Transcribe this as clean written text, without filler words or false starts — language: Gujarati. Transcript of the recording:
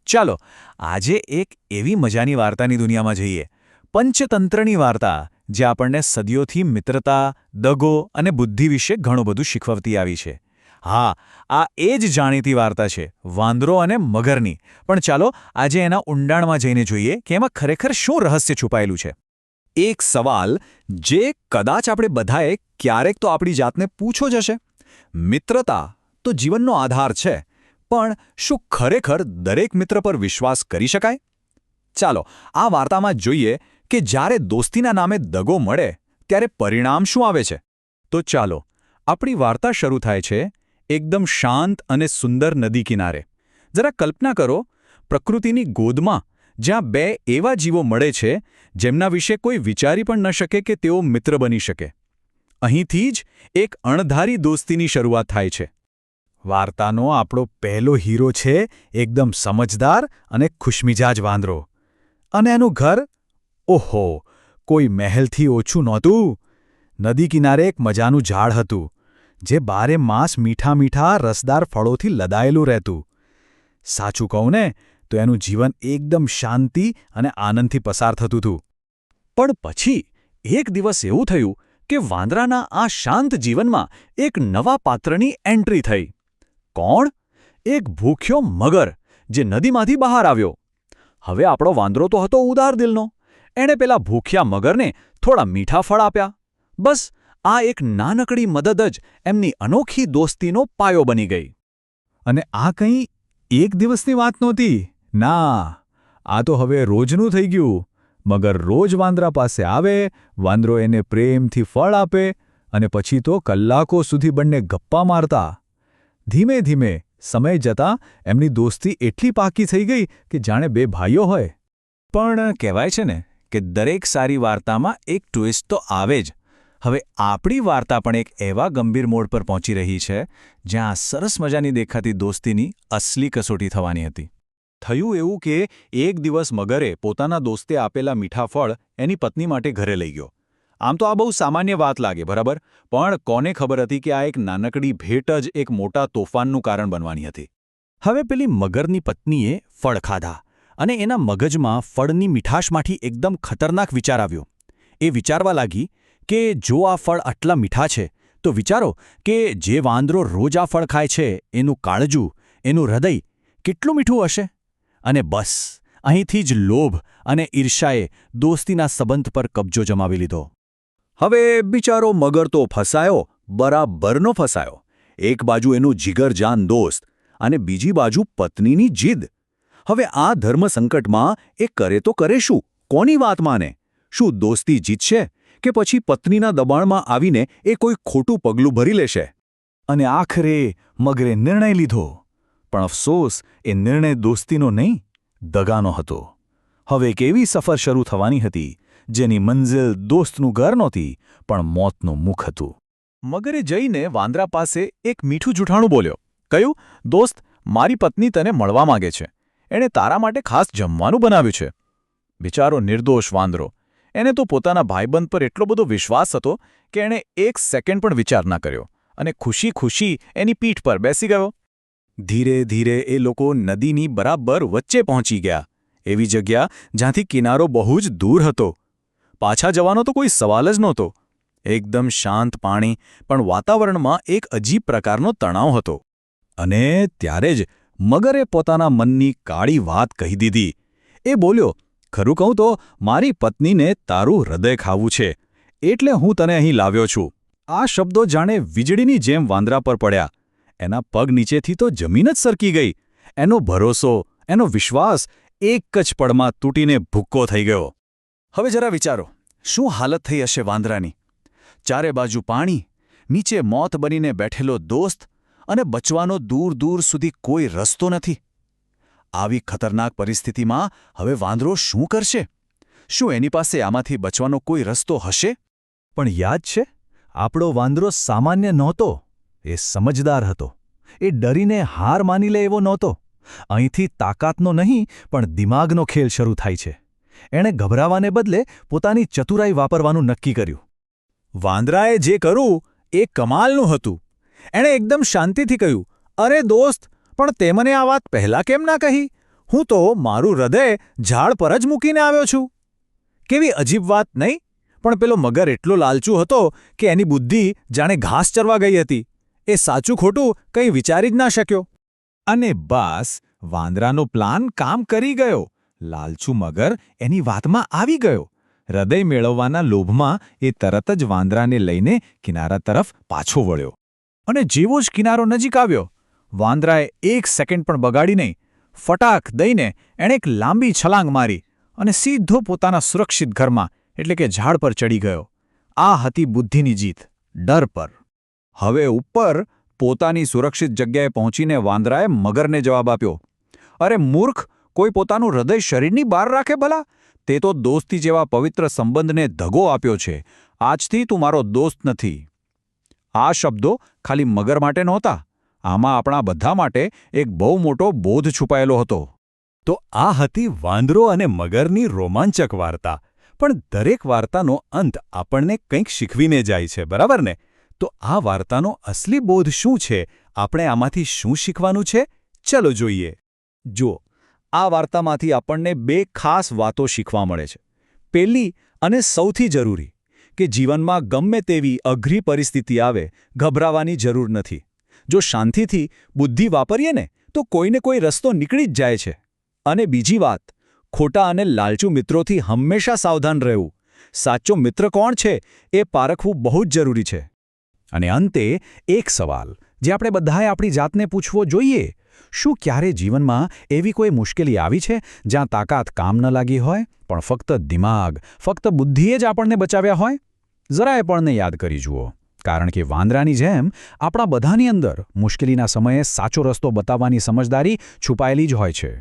ચાલો આજે એક એવી મજાની વાર્તાની દુનિયામાં જઈએ, પંચતંત્રની વાર્તા, જે આપણને સદીઓથી મિત્રતા, દગો અને બુદ્ધિ વિશે ઘણું બધું શીખવતી આવી છે. હા, આ એ જ જાણીતી વાર્તા છે, વાંદરો અને મગરની. પણ ચાલો આજે એના ઊંડાણમાં જઈને જોઈએ કે એમાં ખરેખર શું રહસ્ય છુપાયેલું છે. એક સવાલ જે કદાચ આપણે બધાએ ક્યારેક તો આપણી જાતને પૂછો જ હશે. મિત્રતા તો જીવનનો આધાર છે, પણ શું ખરેખર દરેક મિત્ર પર વિશ્વાસ કરી શકાય? ચાલો આ વાર્તામાં જોઈએ કે જ્યારે દોસ્તીના નામે દગો મળે ત્યારે પરિણામ શું આવે છે. તો ચાલો આપણી વાર્તા શરૂ થાય છે એકદમ શાંત અને સુંદર નદી કિનારે. જરા કલ્પના કરો, પ્રકૃતિની ગોદમાં, જ્યાં બે એવા જીવો મળે છે જેમના વિશે કોઈ વિચારી પણ ન શકે કે તેઓ મિત્ર બની શકે. અહીંથી જ એક અણધારી દોસ્તીની શરૂઆત થાય છે. વાર્તાનો આપણો પહેલો હીરો છે એકદમ સમજદાર અને ખુશમિજાજ વાંદરો. અને એનું ઘર, ઓહો, કોઈ મહેલથી ઓછું નહોતું. નદી કિનારે એક મજાનું ઝાડ હતું, જે બારે માસ મીઠા મીઠા રસદાર ફળોથી લદાયેલું રહેતું. સાચું કહું ને તો એનું જીવન એકદમ શાંતિ અને આનંદથી પસાર થતું હતું. પણ પછી એક દિવસ એવું થયું કે વાંદરાના આ શાંત જીવનમાં એક નવા પાત્રની એન્ટ્રી થઈ. કોણ? એક ભૂખ્યો મગર, જે નદીમાંથી બહાર આવ્યો. હવે આપણો વાંદરો તો હતો ઉદાર દિલનો. એણે પેલા ભૂખ્યા મગરને થોડા મીઠા ફળ આપ્યા. બસ આ એક નાનકડી મદદ જ એમની અનોખી દોસ્તીનો પાયો બની ગઈ. અને આ કંઈ એક દિવસની વાત નહોતી. ના, આ તો હવે રોજનું થઈ ગયું. મગર રોજ વાંદરા પાસે આવે, વાંદરો એને પ્રેમથી ફળ આપે, અને પછી તો કલાકો સુધી બંને ગપ્પા મારતા. ધીમે ધીમે સમય જતાં એમની દોસ્તી એટલી પાકી થઈ ગઈ કે જાણે બે ભાઈઓ હોય. પણ કહેવાય છે ને કે દરેક સારી વાર્તામાં એક ટ્વિસ્ટ તો આવે જ. હવે આપણી વાર્તા પણ એક એવા ગંભીર મોડ પર પહોંચી રહી છે, જ્યાં સરસ મજાની દેખાતી દોસ્તીની અસલી કસોટી થવાની હતી. થયું એવું કે એક દિવસ મગરે પોતાના દોસ્તે આપેલા મીઠા ફળ એની પત્ની માટે ઘરે લઈ ગયો. આમ તો આ બહુ સામાન્ય વાત લાગે, બરાબર? પણ કોને ખબર હતી કે આ એક નાનકડી ભેટ જ એક મોટા તોફાનનું કારણ બનવાની હતી. હવે પેલી મગરની પત્નીએ ફળ ખાધા, અને એના મગજમાં ફળની મીઠાશમાંથી એકદમ ખતરનાક વિચાર આવ્યો. એ વિચારવા લાગી કે જો આ ફળ આટલા મીઠા છે, તો વિચારો કે જે વાંદરો રોજ આ ફળ ખાય છે, એનું કાળજું, એનું હૃદય કેટલું મીઠું હશે? અને બસ અહીંથી જ લોભ અને ઈર્ષાએ દોસ્તીના સંબંધ પર કબજો જમાવી લીધો. હવે બિચારો મગર તો ફસાયો, બરાબરનો ફસાયો. એક બાજુ એનું જીગરજાન દોસ્ત અને બીજી બાજુ પત્નીની જીદ. હવે આ ધર્મ સંકટમાં એ કરે તો કરે શું? કોની વાત માને? શું દોસ્તી જીતશે કે પછી પત્નીના દબાણમાં આવીને એ કોઈ ખોટું પગલું ભરી લેશે? અને આખરે મગરે નિર્ણય લીધો. પણ અફસોસ, એ નિર્ણય દોસ્તીનો નહીં, દગાનો હતો. હવે એક એવી સફર શરૂ થવાની હતી જેની મંઝિલ દોસ્તનું ઘર નહોતી, પણ મોતનું મુખ હતું. મગરે જઈને વાંદરા પાસે એક મીઠું જૂઠાણું બોલ્યો. કહ્યું, દોસ્ત, મારી પત્ની તને મળવા માંગે છે. એણે તારા માટે ખાસ જમવાનું બનાવ્યું છે. બિચારો નિર્દોષ વાંદરો. એને તો પોતાના ભાઈબંધ પર એટલો બધો વિશ્વાસ હતો કે એણે એક સેકન્ડ પણ વિચાર ના કર્યો, અને ખુશી ખુશી એની પીઠ પર બેસી ગયો. ધીરે ધીરે એ લોકો નદીની બરાબર વચ્ચે પહોંચી ગયા, એવી જગ્યા જ્યાંથી કિનારો બહુ જ દૂર હતો. પાછા જવાનો તો કોઈ સવાલ જ નહોતો. એકદમ શાંત પાણી, પણ વાતાવરણમાં એક અજીબ પ્રકારનો તણાવ હતો. અને ત્યારે જ મગરે પોતાના મનની કાળી વાત કહી દીધી. એ બોલ્યો, ખરું કહું તો મારી પત્નીને તારું હૃદય ખાવું છે, એટલે હું તને અહીં લાવ્યો છું. આ શબ્દો જાણે વીજળીની જેમ વાંદરા પર પડ્યા. એના પગ નીચેથી તો જમીન જ સરકી ગઈ. એનો ભરોસો, એનો વિશ્વાસ એક જ પળમાં તૂટીને ભૂક્કો થઈ ગયો. હવે જરા વિચારો, શું હાલત થઈ હશે વાંદરાની? ચારે બાજુ પાણી, નીચે મોત બનીને બેઠેલો દોસ્ત, અને બચવાનો દૂર દૂર સુધી કોઈ રસ્તો નથી. આવી ખતરનાક પરિસ્થિતિમાં હવે વાંદરો શું કરશે? શું એની પાસે આમાંથી બચવાનો કોઈ રસ્તો હશે? પણ યાદ છે, આપણો વાંદરો સામાન્ય નહોતો. એ સમજદાર હતો. એ ડરીને હાર માની લે એવો નહોતો. અહીંથી તાકાતનો નહીં, પણ દિમાગનો ખેલ શરૂ થાય છે. એણે ગભરાવાને બદલે પોતાની ચતુરાઈ વાપરવાનું નક્કી કર્યું. વાંદરાએ જે કર્યું એ કમાલનું હતું. એણે એકદમ શાંતિથી કહ્યું, અરે દોસ્ત, પણ તે મને આ વાત પહેલાં કેમ ના કહી? હું તો મારું હૃદય ઝાડ પર જ મૂકીને આવ્યો છું. કેવી અજીબ વાત નહીં? પણ પેલો મગર એટલો લાલચુ હતો કે એની બુદ્ધિ જાણે ઘાસ ચરવા ગઈ હતી. એ સાચું ખોટું કંઈ વિચારી જ ના શક્યો. અને બસ વાંદરાનો પ્લાન કામ કરી ગયો. લાલચુ મગર એની વાતમાં આવી ગયો. હૃદય મેળવવાના લોભમાં એ તરત જ વાંદરાને લઈને કિનારા તરફ પાછો વળ્યો. અને જેવો જ કિનારો નજીક આવ્યો, વાંદરાએ 1 સેકન્ડ પણ બગાડી નહીં. ફટાક દઈને એણે એક લાંબી છલાંગ મારી અને સીધો પોતાના સુરક્ષિત ઘરમાં એટલે કે ઝાડ પર ચડી ગયો. આ હતી બુદ્ધિની જીત, ડર પર. હવે ઉપર પોતાની સુરક્ષિત જગ્યાએ પહોંચીને વાંદરાએ મગરને જવાબ આપ્યો, અરે મૂર્ખ, કોઈ પોતાનું હૃદય શરીરની બહાર રાખે ભલા? તે તો દોસ્તી જેવા પવિત્ર સંબંધને દગો આપ્યો છે. આજથી તું મારો દોસ્ત નથી. આ શબ્દો ખાલી મગર માટે નહોતા. આમાં આપણા બધા માટે એક બહુ મોટો બોધ છુપાયેલો હતો. તો આ હતી વાંદરો અને મગરની રોમાંચક વાર્તા. પણ દરેક વાર્તાનો અંત આપણને કંઈક શીખવીને જાય છે, બરાબર ને? તો આ વાર્તાનો અસલી બોધ શું છે? આપણે આમાંથી શું શીખવાનું છે? ચલો જોઈએ. જુઓ, આ વાર્તામાંથી આપણને 2 ખાસ વાતો શીખવા મળે છે. પહેલી અને સૌથી જરૂરી, કે જીવનમાં ગમે તેવી અઘરી પરિસ્થિતિ આવે, ગભરાવાની જરૂર નથી. જો શાંતિથી બુદ્ધિ વાપરીએ ને તો કોઈને કોઈ રસ્તો નીકળી જ જાય છે. અને બીજી વાત, ખોટા અને લાલચુ મિત્રોથી હંમેશા સાવધાન રહેવું. સાચો મિત્ર કોણ છે એ પારખવું બહુ જ જરૂરી છે. અને અંતે એક સવાલ જે આપણે બધાએ આપણી જાતને પૂછવો જોઈએ: શું ક્યારે જીવનમાં એવી કોઈ મુશ્કેલી આવી છે જ્યાં તાકાત કામ ન લાગી હોય, પણ ફક્ત દિમાગ, ફક્ત બુદ્ધિએ જ આપણને બચાવ્યા હોય? જરા એ પળને યાદ કરી જુઓ. કારણ કે વાંદરાની જેમ આપણા બધાની અંદર મુશ્કેલીના સમયે સાચો રસ્તો બતાવવાની સમજદારી છુપાયેલી જ હોય છે.